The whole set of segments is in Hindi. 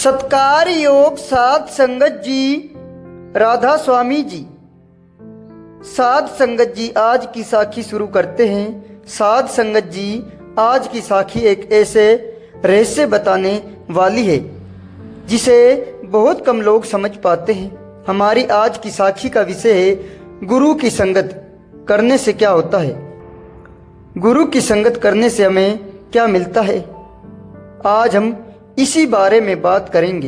सत्कार योग साध संगत जी, राधा स्वामी जी। साध संगत जी आज की साखी शुरू करते हैं। साध संगत जी आज की साखी एक ऐसे रहस्य बताने वाली है जिसे बहुत कम लोग समझ पाते हैं। हमारी आज की साखी का विषय है गुरु की संगत करने से क्या होता है, गुरु की संगत करने से हमें क्या मिलता है। आज हम इसी बारे में बात करेंगे।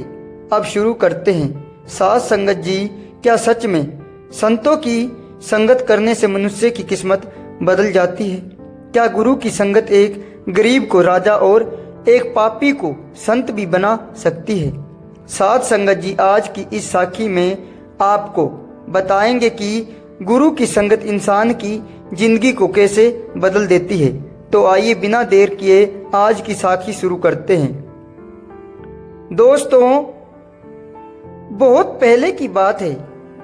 अब शुरू करते हैं। साध संगत जी, क्या सच में संतों की संगत करने से मनुष्य की किस्मत बदल जाती है? क्या गुरु की संगत एक गरीब को राजा और एक पापी को संत भी बना सकती है? साध संगत जी आज की इस साखी में आपको बताएंगे कि गुरु की संगत इंसान की जिंदगी को कैसे बदल देती है। तो आइए बिना देर किए आज की साखी शुरू करते हैं। दोस्तों, बहुत पहले की बात है।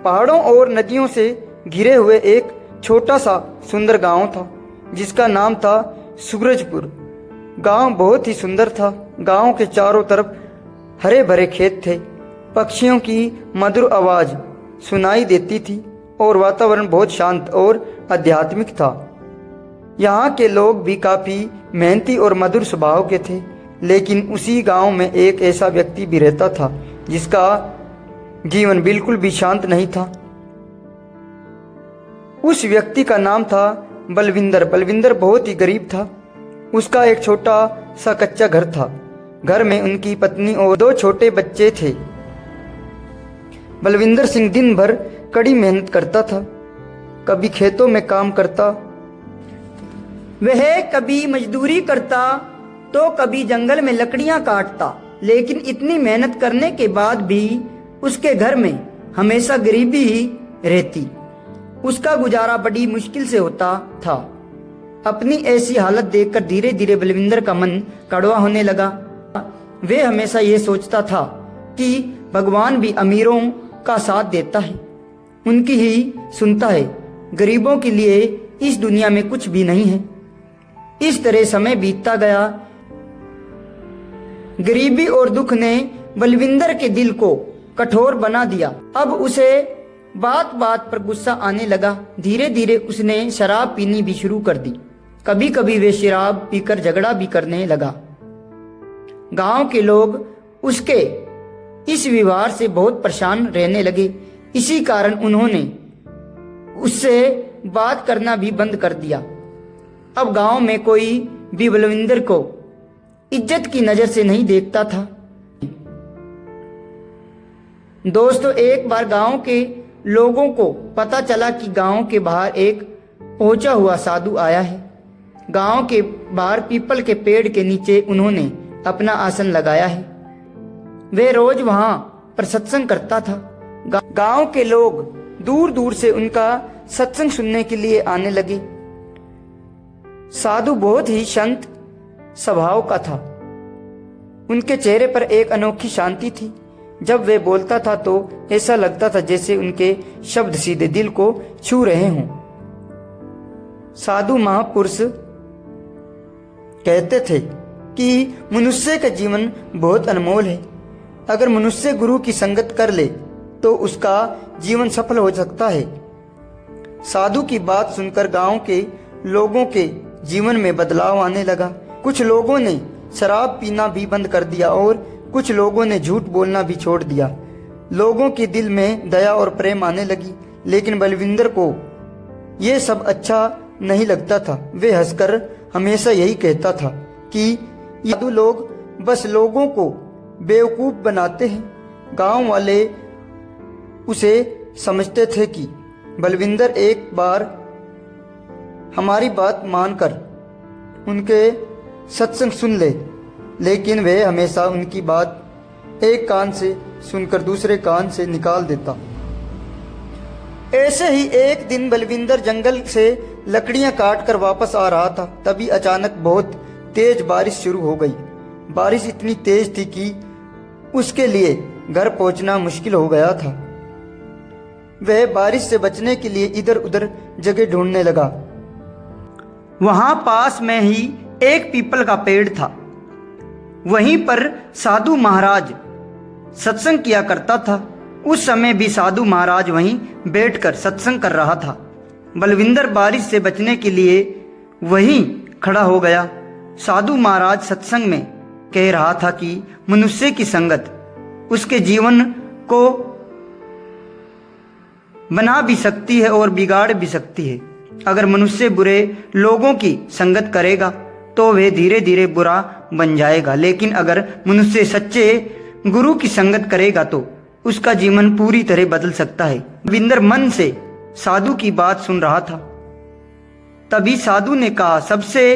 पहाड़ों और नदियों से घिरे हुए एक छोटा सा सुंदर गांव था जिसका नाम था सूरजपुर। गांव बहुत ही सुंदर था। गांव के चारों तरफ हरे भरे खेत थे, पक्षियों की मधुर आवाज सुनाई देती थी और वातावरण बहुत शांत और आध्यात्मिक था। यहाँ के लोग भी काफी मेहनती और मधुर स्वभाव के थे। लेकिन उसी गांव में एक ऐसा व्यक्ति भी रहता था जिसका जीवन बिल्कुल भी शांत नहीं था। उस व्यक्ति का नाम था बलविंदर। बलविंदर बहुत ही गरीब था। उसका एक छोटा सा कच्चा घर था। घर में उनकी पत्नी और 2 छोटे बच्चे थे। बलविंदर सिंह दिन भर कड़ी मेहनत करता था। कभी खेतों में काम करता, वह कभी मजदूरी करता तो कभी जंगल में लकड़ियां काटता। लेकिन इतनी मेहनत करने के बाद भी उसके घर में हमेशा गरीबी ही रहती। उसका गुजारा बड़ी मुश्किल से होता था। अपनी ऐसी हालत देखकर धीरे धीरे बलविंदर का मन कड़वा होने लगा। वे हमेशा ये सोचता था कि भगवान भी अमीरों का साथ देता है, उनकी ही सुनता है। गरीबों के लिए इस दुनिया में कुछ भी नहीं है। इस तरह समय बीतता गया। गरीबी और दुख ने बलविंदर के दिल को कठोर बना दिया। अब उसे बात बात पर गुस्सा आने लगा। धीरे धीरे उसने शराब पीनी भी शुरू कर दी। कभी कभी वे शराब पीकर झगड़ा भी करने लगा। गांव के लोग उसके इस व्यवहार से बहुत परेशान रहने लगे। इसी कारण उन्होंने उससे बात करना भी बंद कर दिया। अब गांव में कोई भी बलविंदर को इज्जत की नजर से नहीं देखता था। दोस्तों, एक बार गांव के लोगों को पता चला कि गांव के बाहर एक पहुंचा हुआ साधु आया है। गांव के बाहर पीपल के पेड़ के नीचे उन्होंने अपना आसन लगाया है। वे रोज वहां पर सत्संग करता था। गांव के लोग दूर दूर से उनका सत्संग सुनने के लिए आने लगे। साधु बहुत ही शांत स्वभाव का था। उनके चेहरे पर एक अनोखी शांति थी। जब वे बोलता था तो ऐसा लगता था जैसे उनके शब्द सीधे दिल को छू रहे हों। साधु महापुरुष कहते थे कि मनुष्य का जीवन बहुत अनमोल है। अगर मनुष्य गुरु की संगत कर ले तो उसका जीवन सफल हो सकता है। साधु की बात सुनकर गांव के लोगों के जीवन में बदलाव आने लगा। कुछ लोगों ने शराब पीना भी बंद कर दिया और कुछ लोगों ने झूठ बोलना भी छोड़ दिया। लोगों के दिल में दया और प्रेम आने लगी। लेकिन बलविंदर को यह सब अच्छा नहीं लगता था। वे हंसकर हमेशा यही कहता था कि ये लोग बस लोगों को बेवकूफ बनाते हैं। गांव वाले उसे समझते थे कि बलविंदर एक बार हमारी बात मानकर उनके सत्संग सुन ले, लेकिन वह हमेशा उनकी बात एक कान से सुनकर दूसरे कान से निकाल देता। ऐसे ही एक दिन बलविंदर जंगल से लकड़ियां काटकर वापस आ रहा था। तभी अचानक बहुत तेज बारिश शुरू हो गई। बारिश इतनी तेज थी कि उसके लिए घर पहुंचना मुश्किल हो गया था। वह बारिश से बचने के लिए इधर उधर जगह ढूंढने लगा। वहां पास में ही एक पीपल का पेड़ था। वहीं पर साधु महाराज सत्संग किया करता था। उस समय भी साधु महाराज वहीं बैठकर सत्संग कर रहा था। बलविंदर बारिश से बचने के लिए वहीं खड़ा हो गया। साधु महाराज सत्संग में कह रहा था कि मनुष्य की संगत उसके जीवन को बना भी सकती है और बिगाड़ भी सकती है। अगर मनुष्य बुरे लोगों की संगत करेगा तो वह धीरे धीरे बुरा बन जाएगा, लेकिन अगर मनुष्य सच्चे गुरु की संगत करेगा तो उसका जीवन पूरी तरह बदल सकता है। बलविंदर मन से साधु की बात सुन रहा था। तभी साधु ने कहा, सबसे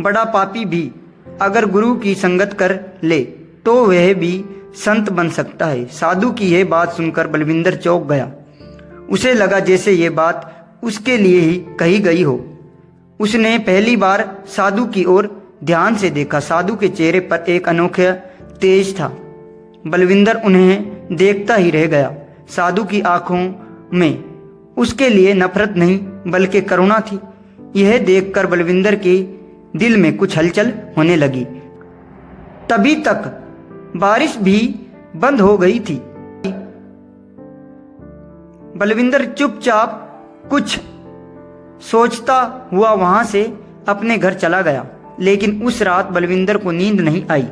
बड़ा पापी भी अगर गुरु की संगत कर ले तो वह भी संत बन सकता है। साधु की यह बात सुनकर बलविंदर चौंक गया। उसे लगा जैसे ये बात उसके लिए ही कही गई हो। उसने पहली बार साधु की ओर ध्यान से देखा। साधु के चेहरे पर एक अनोखा तेज था। बलविंदर उन्हें देखता ही रह गया। साधु की आंखों में उसके लिए नफरत नहीं बल्कि करुणा थी। यह देखकर बलविंदर के दिल में कुछ हलचल होने लगी। तभी तक बारिश भी बंद हो गई थी। बलविंदर चुपचाप कुछ सोचता हुआ वहां से अपने घर चला गया। लेकिन उस रात बलविंदर को नींद नहीं आई।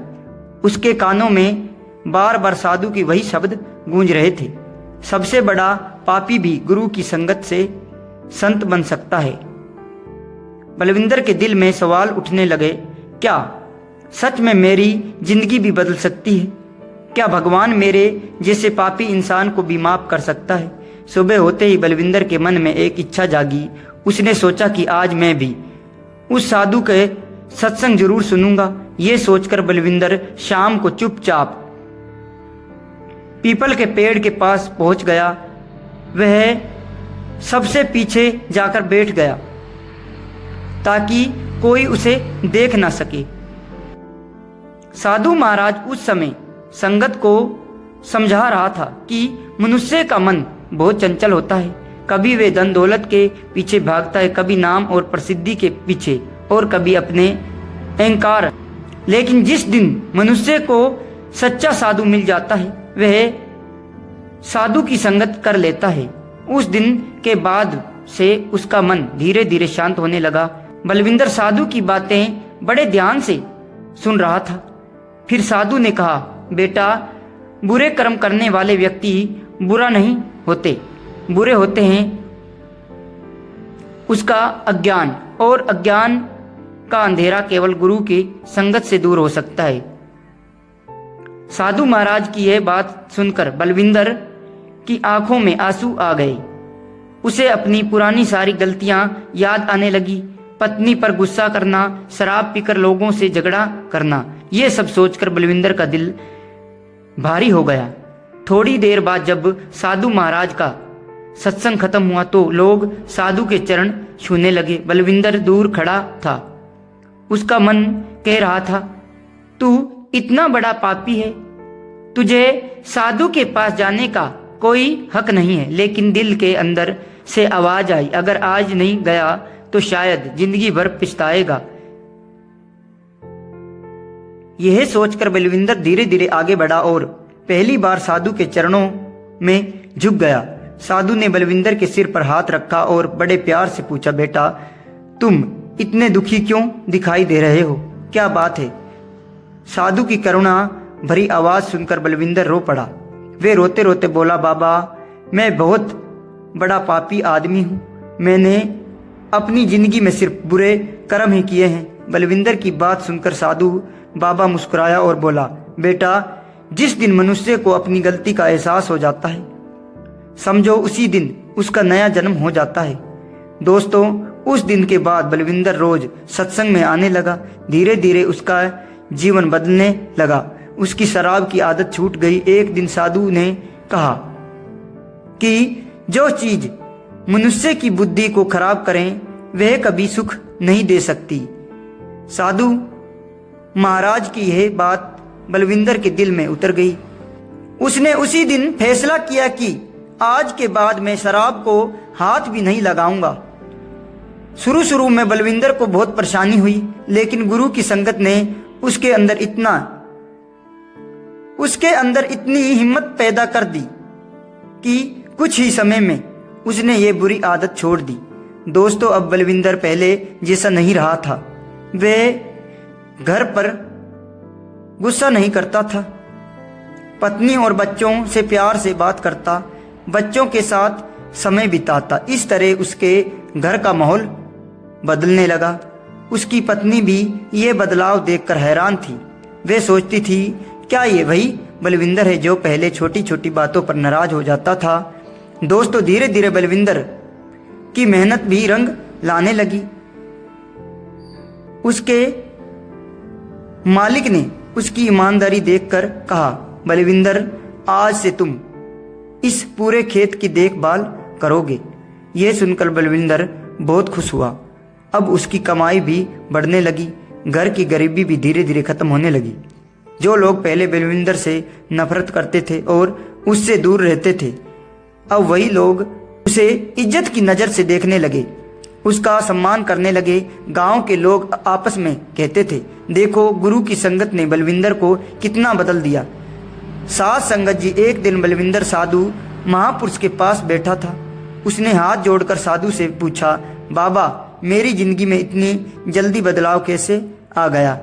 उसके कानों में बार बार साधु की वही शब्द गूंज रहे थे, सबसे बड़ा पापी भी गुरु की संगत से संत बन सकता है। बलविंदर के दिल में सवाल उठने लगे, क्या सच में मेरी जिंदगी भी बदल सकती है? क्या भगवान मेरे जैसे पापी इंसान को भी माफ कर सकता है? सुबह होते ही बलविंदर के मन में एक इच्छा जागी। उसने सोचा कि आज मैं भी उस साधु के सत्संग जरूर सुनूंगा। ये सोचकर बलविंदर शाम को चुपचाप पीपल के पेड़ के पास पहुंच गया। वह सबसे पीछे जाकर बैठ गया ताकि कोई उसे देख ना सके। साधु महाराज उस समय संगत को समझा रहा था कि मनुष्य का मन बहुत चंचल होता है। कभी वे धन दौलत के पीछे भागता है, कभी नाम और प्रसिद्धि के पीछे, और कभी अपने अहंकार। लेकिन जिस दिन मनुष्य को सच्चा साधु मिल जाता है, वह साधु की संगत कर लेता है। उस दिन के बाद से उसका मन धीरे धीरे शांत होने लगा। बलविंदर साधु की बातें बड़े ध्यान से सुन रहा था। फिर साधु ने कहा, बेटा, बुरे कर्म करने वाले व्यक्ति बुरा नहीं होते, बुरे होते हैं उसका अज्ञान, और अज्ञान का अंधेरा केवल गुरु की संगत से दूर हो सकता है। साधु महाराज की यह बात सुनकर बलविंदर की आंखों में आंसू आ गए। उसे अपनी पुरानी सारी गलतियां याद आने लगी। पत्नी पर गुस्सा करना, शराब पीकर लोगों से झगड़ा करना, ये सब सोचकर बलविंदर का दिल भारी हो गया। थोड़ी देर बाद जब साधु महाराज का सत्संग खत्म हुआ तो लोग साधु के चरण छूने लगे। बलविंदर दूर खड़ा था। उसका मन कह रहा था, तू इतना बड़ा पापी है, तुझे साधु के पास जाने का कोई हक नहीं है। लेकिन दिल के अंदर से आवाज आई, अगर आज नहीं गया तो शायद जिंदगी भर पछताएगा। यह सोचकर बलविंदर धीरे धीरे आगे बढ़ा और पहली बार साधु के चरणों में झुक गया। साधु ने बलविंदर के सिर पर हाथ रखा और बड़े प्यार से पूछा, बेटा, तुम इतने दुखी क्यों दिखाई दे रहे हो? क्या बात है? साधु की करुणा भरी आवाज सुनकर बलविंदर रो पड़ा। वे रोते रोते बोला, बाबा, मैं बहुत बड़ा पापी आदमी हूँ। मैंने अपनी जिंदगी में सिर्फ बुरे कर्म ही किए हैं। बलविंदर की बात सुनकर साधु बाबा मुस्कुराया और बोला, बेटा, जिस दिन मनुष्य को अपनी गलती का एहसास हो जाता है, समझो उसी दिन उसका नया जन्म हो जाता है। दोस्तों, उस दिन के बाद बलविंदर रोज सत्संग में आने लगा। धीरे धीरे उसका जीवन बदलने लगा। उसकी शराब की आदत छूट गई। एक दिन साधु ने कहा कि जो चीज मनुष्य की बुद्धि को खराब करें वह कभी सुख नहीं दे सकती। साधु महाराज की यह बात बलविंदर के दिल में उतर गई। उसने उसी दिन फैसला किया कि आज के बाद मैं शराब को हाथ भी नहीं लगाऊंगा। शुरू शुरू में बलविंदर को बहुत परेशानी हुई, लेकिन गुरु की संगत ने उसके अंदर इतना उसके अंदर इतनी हिम्मत पैदा कर दी कि कुछ ही समय में उसने ये बुरी आदत छोड़ दी। दोस्तों, अब बलविंदर पहले जैसा नहीं रहा था। वह घर पर गुस्सा नहीं करता था, पत्नी और बच्चों से प्यार से बात करता, बच्चों के साथ समय बिताता। इस तरह उसके घर का माहौल बदलने लगा। उसकी पत्नी भी ये बदलाव देखकर हैरान थी। वे सोचती थी, क्या ये वही बलविंदर है जो पहले छोटी छोटी बातों पर नाराज हो जाता था। दोस्तों, धीरे धीरे बलविंदर की मेहनत भी रंग लाने लगी। उसके मालिक ने उसकी ईमानदारी देखकर कहा, बलविंदर, आज से तुम इस पूरे खेत की देखभाल करोगे। यह सुनकर बलविंदर बहुत खुश हुआ। अब उसकी कमाई भी बढ़ने लगी, घर की गरीबी भी धीरे धीरे खत्म होने लगी। जो लोग पहले बलविंदर से नफरत करते थे और उससे दूर रहते थे, अब वही लोग उसे इज्जत की नज़र से देखने लगे, उसका सम्मान करने लगे। गांव के लोग आपस में कहते थे, देखो, गुरु की संगत ने बलविंदर को कितना बदल दिया। साध संगत जी। एक दिन बलविंदर साधु महापुरुष के पास बैठा था। उसने हाथ जोड़कर साधु से पूछा, बाबा, मेरी जिंदगी में इतनी जल्दी बदलाव कैसे आ गया।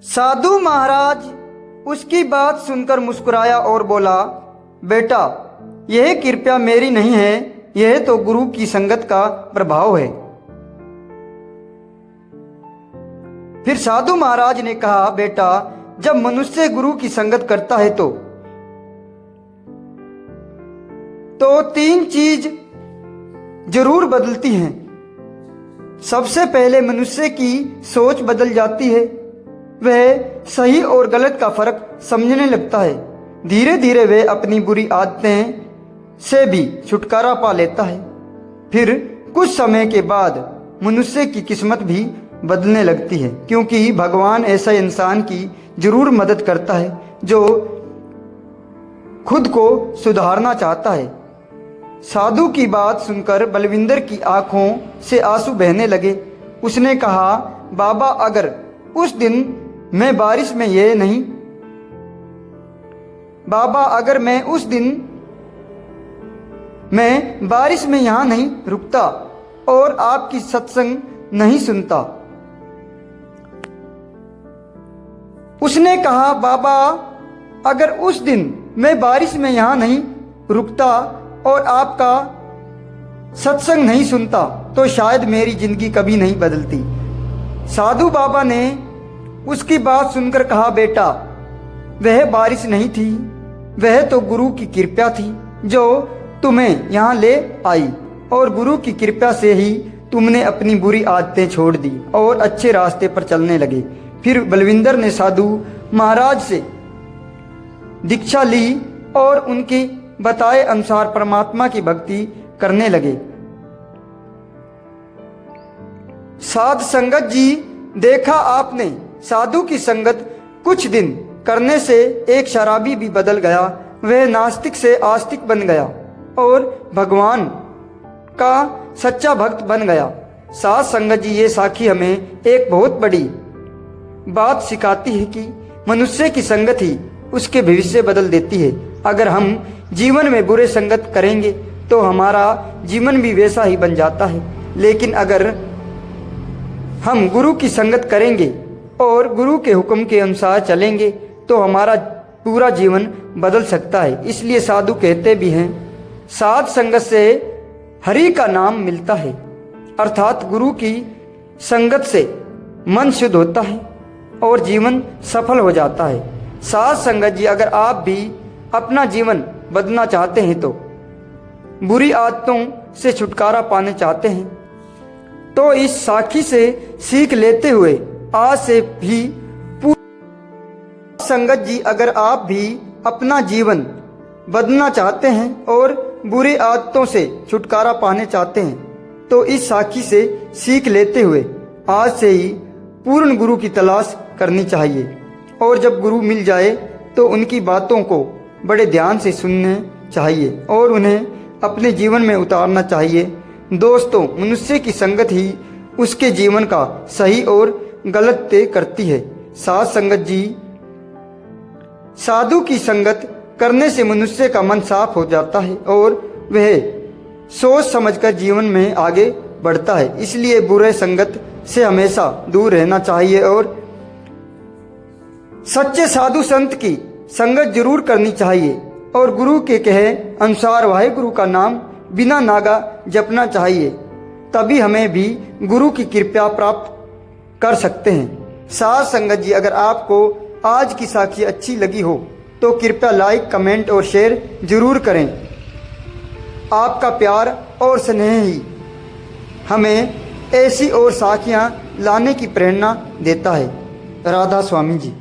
साधु महाराज उसकी बात सुनकर मुस्कुराया और बोला, बेटा, यह कृपया मेरी नहीं है, यह तो गुरु की संगत का प्रभाव है। फिर साधु महाराज ने कहा, बेटा, जब मनुष्य गुरु की संगत करता है तो 3 चीज जरूर बदलती हैं। सबसे पहले मनुष्य की सोच बदल जाती है, वह सही और गलत का फर्क समझने लगता है। धीरे धीरे वह अपनी बुरी आदतें से भी छुटकारा पा लेता है। फिर कुछ समय के बाद मनुष्य की किस्मत भी बदलने लगती है, क्योंकि भगवान ऐसा इंसान की जरूर मदद करता है जो खुद को सुधारना चाहता है। साधु की बात सुनकर बलविंदर की आंखों से आंसू बहने लगे। उसने कहा, बाबा, अगर उस दिन मैं बारिश में ये नहीं बाबा अगर मैं उस दिन मैं बारिश में यहाँ नहीं रुकता और आपकी सत्संग नहीं सुनता। उसने कहा, बाबा, अगर उस दिन मैं बारिश में यहाँ नहीं रुकता और आपका सत्संग नहीं सुनता तो शायद मेरी जिंदगी कभी नहीं बदलती। साधु बाबा ने उसकी बात सुनकर कहा, बेटा, वह बारिश नहीं थी, वह तो गुरु की कृपा थी जो तुम्हें यहाँ ले आई, और गुरु की कृपा से ही तुमने अपनी बुरी आदतें छोड़ दी और अच्छे रास्ते पर चलने लगे। फिर बलविंदर ने साधु महाराज से दीक्षा ली और उनके बताए अनुसार परमात्मा की भक्ति करने लगे। साध संगत जी, देखा आपने, साधु की संगत कुछ दिन करने से एक शराबी भी बदल गया। वह नास्तिक से आस्तिक बन गया और भगवान का सच्चा भक्त बन गया। साध संगत जी, ये साखी हमें एक बहुत बड़ी बात सिखाती है कि मनुष्य की संगत ही उसके भविष्य बदल देती है। अगर हम जीवन में बुरे संगत करेंगे तो हमारा जीवन भी वैसा ही बन जाता है, लेकिन अगर हम गुरु की संगत करेंगे और गुरु के हुक्म के अनुसार चलेंगे तो हमारा पूरा जीवन बदल सकता है। इसलिए साधु कहते भी हैं, साध संगत से हरि का नाम मिलता है, अर्थात गुरु की संगत से मन शुद्ध होता है और जीवन सफल हो जाता है। साध संगत जी, अगर आप भी अपना जीवन बदलना चाहते हैं तो बुरी आदतों से छुटकारा पाने चाहते हैं तो इस साखी से सीख लेते हुए आज से भी संगत जी, अगर आप भी अपना जीवन बदलना चाहते हैं और बुरी आदतों से छुटकारा पाने चाहते हैं तो इस साखी से सीख लेते हुए आज से ही पूर्ण गुरु की तलाश करनी चाहिए, और जब गुरु मिल जाए तो उनकी बातों को बड़े ध्यान से सुनने चाहिए और उन्हें अपने जीवन में उतारना चाहिए। दोस्तों, मनुष्य की संगत ही उसके जीवन का सही और गलत तय करती है। साध संगत जी साधु की संगत करने से मनुष्य का मन साफ हो जाता है और वह सोच समझकर जीवन में आगे बढ़ता है। इसलिए बुरे संगत से हमेशा दूर रहना चाहिए और सच्चे साधु संत की संगत जरूर करनी चाहिए और गुरु के कहे अनुसार वाहेगुरु का नाम बिना नागा जपना चाहिए। तभी हमें भी गुरु की कृपा प्राप्त कर सकते हैं। साध संगत जी, अगर आपको आज की साखी अच्छी लगी हो तो कृपया लाइक, कमेंट और शेयर जरूर करें। आपका प्यार और स्नेह ही हमें ऐसी और साखियाँ लाने की प्रेरणा देता है। राधा स्वामी जी।